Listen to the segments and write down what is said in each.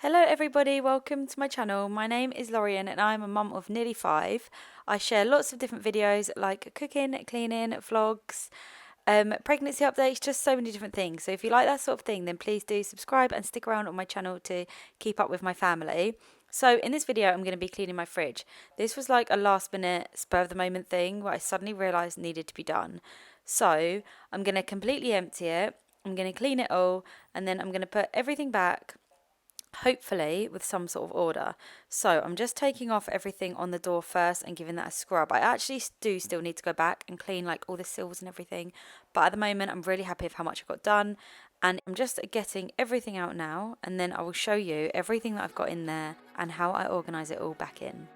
Hello everybody, welcome to my channel. My name is Lorian and I'm a mum of nearly 5. I share lots of different videos like cooking, cleaning, vlogs, pregnancy updates, just so many different things. So if you like that sort of thing, then please do subscribe and stick around on my channel to keep up with my family. So in this video, I'm going to be cleaning my fridge. This was like a last minute spur of the moment thing where I suddenly realised needed to be done. So I'm going to completely empty it, I'm going to clean it all, and then I'm going to put everything back, hopefully with some sort of order. So I'm just taking off everything on the door first and giving that a scrub. I actually do still need to go back and clean like all the sills and everything, but at the moment I'm really happy with how much I got done, and I'm just getting everything out now, and then I will show you everything that I've got in there and how I organise it all back in.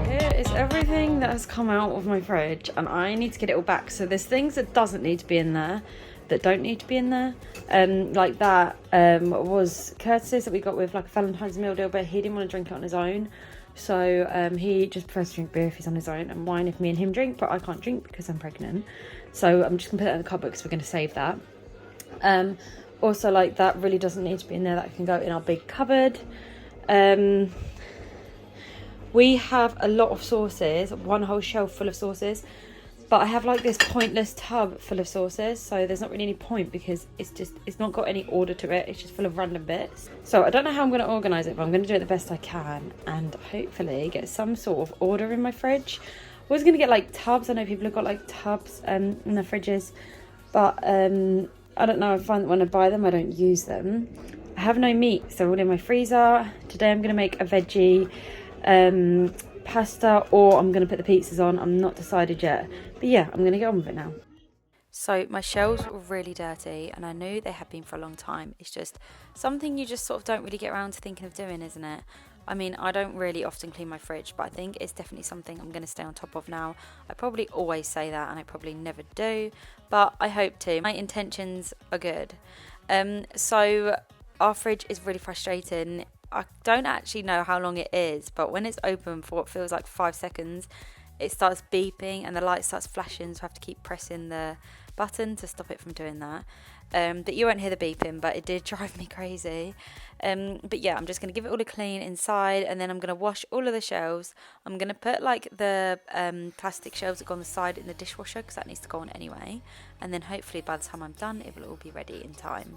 Here is everything that has come out of my fridge, and I need to get it all back. So there's things that doesn't need to be in there, that don't need to be in there. Like that was Curtis's that we got with like a Valentine's meal deal, but he didn't want to drink it on his own. So he just prefers to drink beer if he's on his own, and wine if me and him drink, but I can't drink because I'm pregnant. So I'm just gonna put that in the cupboard because we're gonna save that. Also, like that really doesn't need to be in there, that can go in our big cupboard. We have a lot of sauces, one whole shelf full of sauces, but I have like this pointless tub full of sauces, so there's not really any point because it's not got any order to it, it's just full of random bits. So I don't know how I'm going to organise it, but I'm going to do it the best I can and hopefully get some sort of order in my fridge. I was going to get like tubs. I know people have got like tubs in their fridges, but I don't know, I find that when I buy them I don't use them. I have no meat, so all in my freezer. Today I'm going to make a veggie pasta, or I'm going to put the pizzas on. I'm not decided yet, but yeah, I'm going to get on with it now. So my shelves were really dirty and I knew they had been for a long time. It's just something you just sort of don't really get around to thinking of doing, isn't it? I mean, I don't really often clean my fridge, but I think it's definitely something I'm going to stay on top of now. I probably always say that and I probably never do, but I hope to. My intentions are good. So our fridge is really frustrating. I don't actually know how long it is, but when it's open for what feels like 5 seconds, it starts beeping and the light starts flashing, so I have to keep pressing the button to stop it from doing that. But you won't hear the beeping, but it did drive me crazy. But yeah, I'm just going to give it all a clean inside, and then I'm going to wash all of the shelves. I'm going to put like the plastic shelves that go on the side in the dishwasher because that needs to go on anyway. And then hopefully by the time I'm done, it will all be ready in time.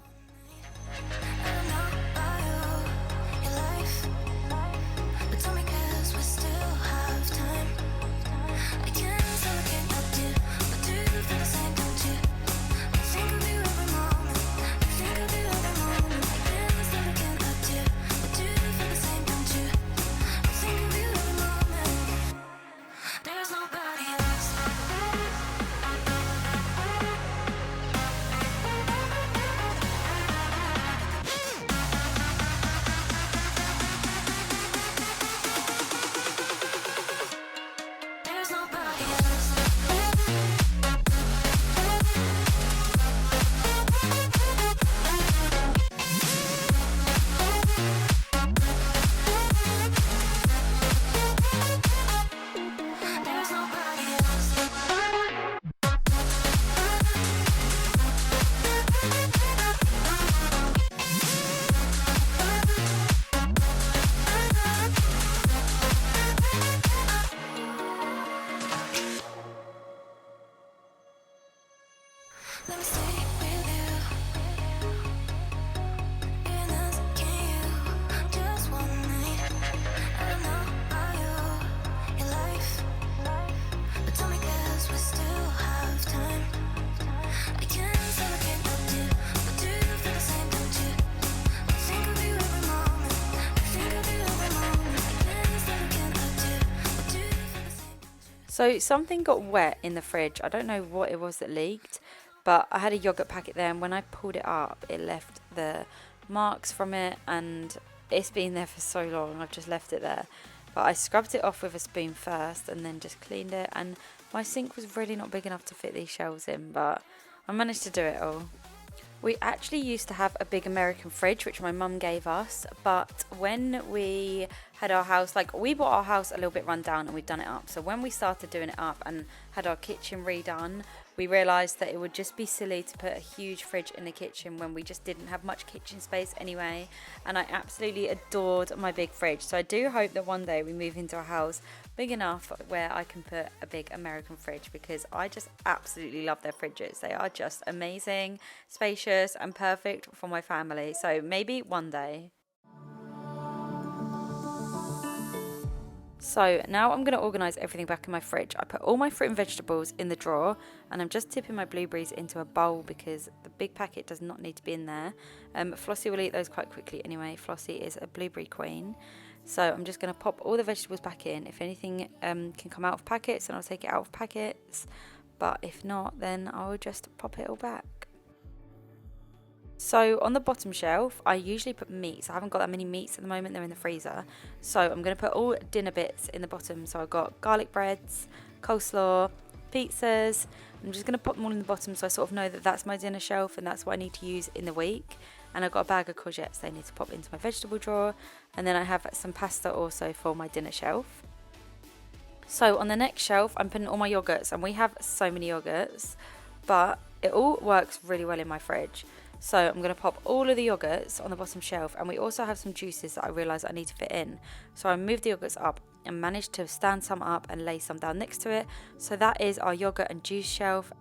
So something got wet in the fridge. I don't know what it was that leaked, but I had a yogurt packet there, and when I pulled it up, it left the marks from it, and it's been there for so long. I've just left it there. But I scrubbed it off with a spoon first and then just cleaned it, and my sink was really not big enough to fit these shelves in, but I managed to do it all. We actually used to have a big American fridge, which my mum gave us, but when we had our house, like, we bought our house a little bit run down and we'd done it up. So when we started doing it up and had our kitchen redone, we realised that it would just be silly to put a huge fridge in the kitchen when we just didn't have much kitchen space anyway. And I absolutely adored my big fridge. So I do hope that one day we move into a house big enough where I can put a big American fridge, because I just absolutely love their fridges. They are just amazing, spacious and perfect for my family. So maybe one day. So now I'm going to organise everything back in my fridge. I put all my fruit and vegetables in the drawer, and I'm just tipping my blueberries into a bowl because the big packet does not need to be in there. Flossie will eat those quite quickly anyway. Flossie is a blueberry queen. So I'm just going to pop all the vegetables back in. If anything can come out of packets, then I'll take it out of packets. But if not, then I'll just pop it all back. So on the bottom shelf, I usually put meats. I haven't got that many meats at the moment, they're in the freezer. So I'm going to put all dinner bits in the bottom. So I've got garlic breads, coleslaw, pizzas. I'm just going to pop them all in the bottom so I sort of know that that's my dinner shelf and that's what I need to use in the week. And I've got a bag of courgettes they need to pop into my vegetable drawer. And then I have some pasta also for my dinner shelf. So on the next shelf, I'm putting all my yogurts, and we have so many yogurts, but it all works really well in my fridge. So I'm going to pop all of the yogurts on the bottom shelf, and we also have some juices that I realise I need to fit in. So I moved the yogurts up and managed to stand some up and lay some down next to it. So that is our yogurt and juice shelf.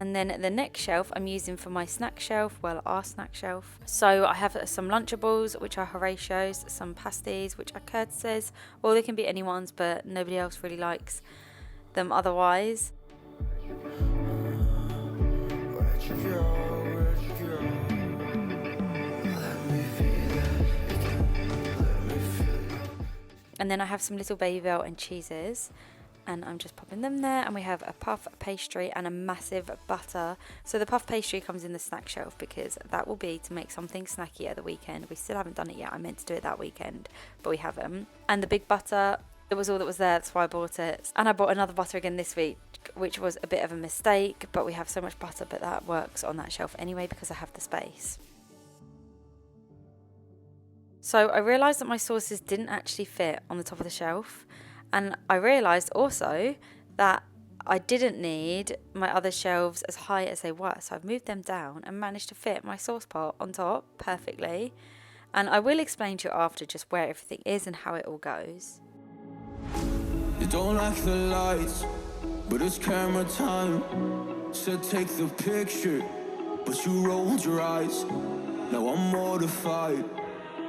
And then the next shelf I'm using for my snack shelf, well, our snack shelf. So I have some Lunchables, which are Horatios, some pasties, which are Curtis's, or they can be anyone's, but nobody else really likes them otherwise. And then I have some little Babybel and cheeses, and I'm just popping them there. And we have a puff pastry and a massive butter. So the puff pastry comes in the snack shelf because that will be to make something snacky at the weekend. We still haven't done it yet. I meant to do it that weekend, but we haven't. And the big butter, it was all that was there, that's why I bought it. And I bought another butter again this week, which was a bit of a mistake, but we have so much butter, but that works on that shelf anyway because I have the space. So I realised that my sauces didn't actually fit on the top of the shelf. And I realised also that I didn't need my other shelves as high as they were. So I've moved them down and managed to fit my sauce pot on top perfectly. And I will explain to you after just where everything is and how it all goes. You don't like the lights, but it's camera time. Said take the picture, but you rolled your eyes. Now I'm mortified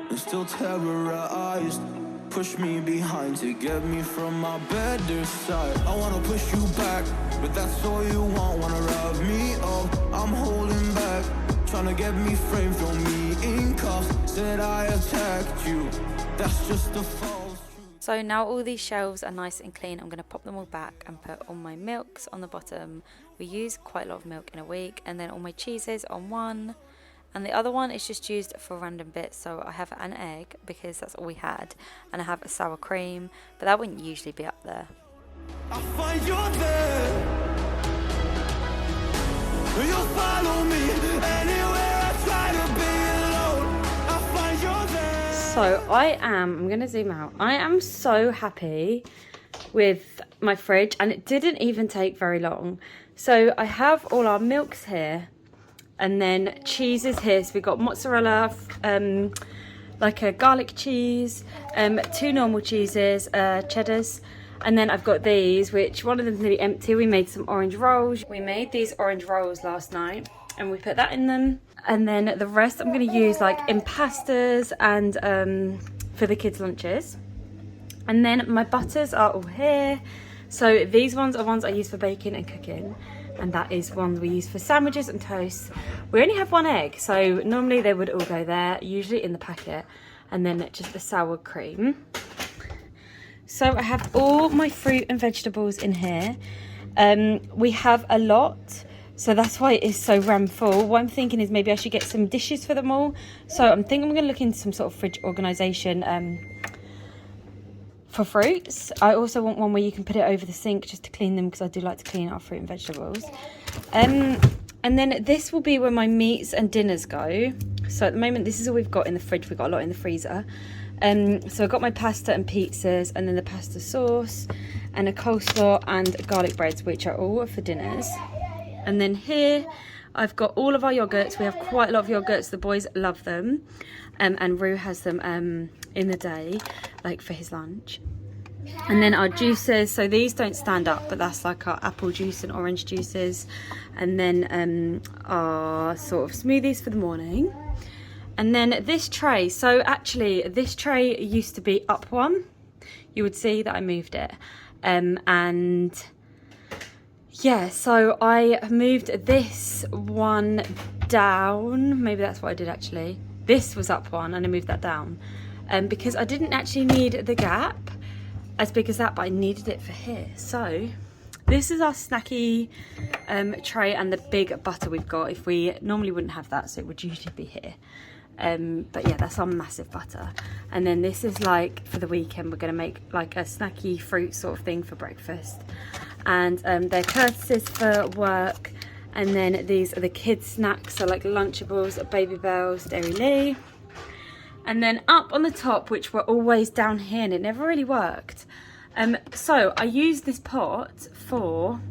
and still terrorized. Push me behind to get me from my better side. I wanna push you back, but that's all you want. Wanna rub me up, I'm holding back. Trying to get me framed, throw me in cuffs. Said I attacked you, that's just a false truth. So now all these shelves are nice and clean. I'm going to pop them all back and put all my milks on the bottom. We use quite a lot of milk in a week. And then all my cheeses on one. And the other one is just used for random bits. So I have an egg because that's all we had. And I have a sour cream, but that wouldn't usually be up there. I find you're there. You'll follow me anywhere I try to be alone. I find you're there. So I'm going to zoom out. I am so happy with my fridge, and it didn't even take very long. So I have all our milks here. And then cheeses here. So we've got mozzarella, like a garlic cheese, 2 normal cheeses, cheddars. And then I've got these, which one of them's nearly empty. We made some orange rolls. We made these orange rolls last night and we put that in them. And then the rest I'm going to use like in pastas and for the kids' lunches. And then my butters are all here. So these ones are ones I use for baking and cooking. and that is one we use for sandwiches and toast. We only have one egg, so normally they would all go there, usually in the packet, and then just the sour cream. So I have all my fruit and vegetables in here. We have a lot, so that's why it is so ram full. What I'm thinking is maybe I should get some dishes for them all. So I'm thinking I'm going to look into some sort of fridge organisation for fruits. I also want one where you can put it over the sink just to clean them, because I do like to clean our fruit and vegetables. And then this will be where my meats and dinners go. So at the moment, this is all we've got in the fridge. We've got a lot in the freezer. So I've got my pasta and pizzas, and then the pasta sauce, and a coleslaw and garlic breads, which are all for dinners. And then here I've got all of our yogurts. We have quite a lot of yogurts. The boys love them, and Rue has them in the day, like for his lunch. And then our juices, so these don't stand up, but that's like our apple juice and orange juices. And then our sort of smoothies for the morning. And then this tray, so actually this tray used to be up one. You would see that I moved it. And yeah, so I moved this one down. Maybe that's what I did actually. This was up one and I moved that down. Because I didn't actually need the gap as big as that, but I needed it for here. So this is our snacky tray and the big butter we've got. If we normally wouldn't have that, so it would usually be here. But yeah, that's our massive butter. And then this is like for the weekend, we're going to make like a snacky fruit sort of thing for breakfast. And they're courtesies for work. And then these are the kids' snacks, so like Lunchables, Baby Bells, Dairy Lee. And then up on the top, which were always down here, and it never really worked. So I use this pot for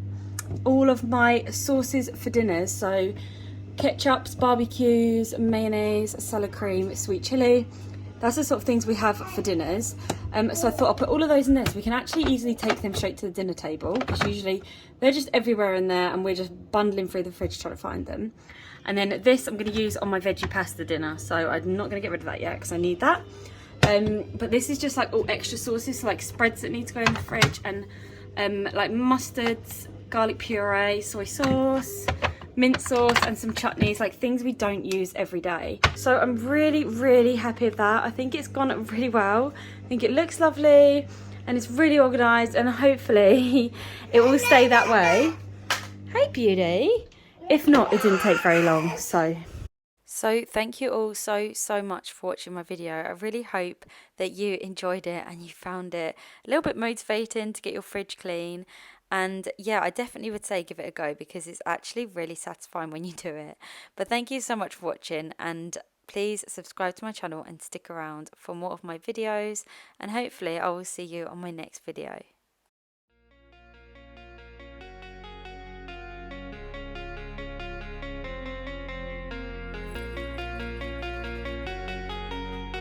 all of my sauces for dinners. So ketchups, barbecues, mayonnaise, salad cream, sweet chilli. That's the sort of things we have for dinners. So I thought I'll put all of those in this. We can actually easily take them straight to the dinner table, because usually they're just everywhere in there and we're just bundling through the fridge trying to find them. And then this I'm going to use on my veggie pasta dinner. So I'm not going to get rid of that yet because I need that. But this is just like all extra sauces, so like spreads that need to go in the fridge, and like mustards, garlic puree, soy sauce, mint sauce, and some chutneys, like things we don't use every day. So I'm really, really happy with that. I think it's gone really well. I think it looks lovely and it's really organised, and hopefully it will stay that way. Hey beauty. If not, it didn't take very long, so thank you all so much for watching my video. I really hope that you enjoyed it and you found it a little bit motivating to get your fridge clean. And yeah, I definitely would say give it a go, because it's actually really satisfying when you do it. But thank you so much for watching, and please subscribe to my channel and stick around for more of my videos, and hopefully I will see you on my next video.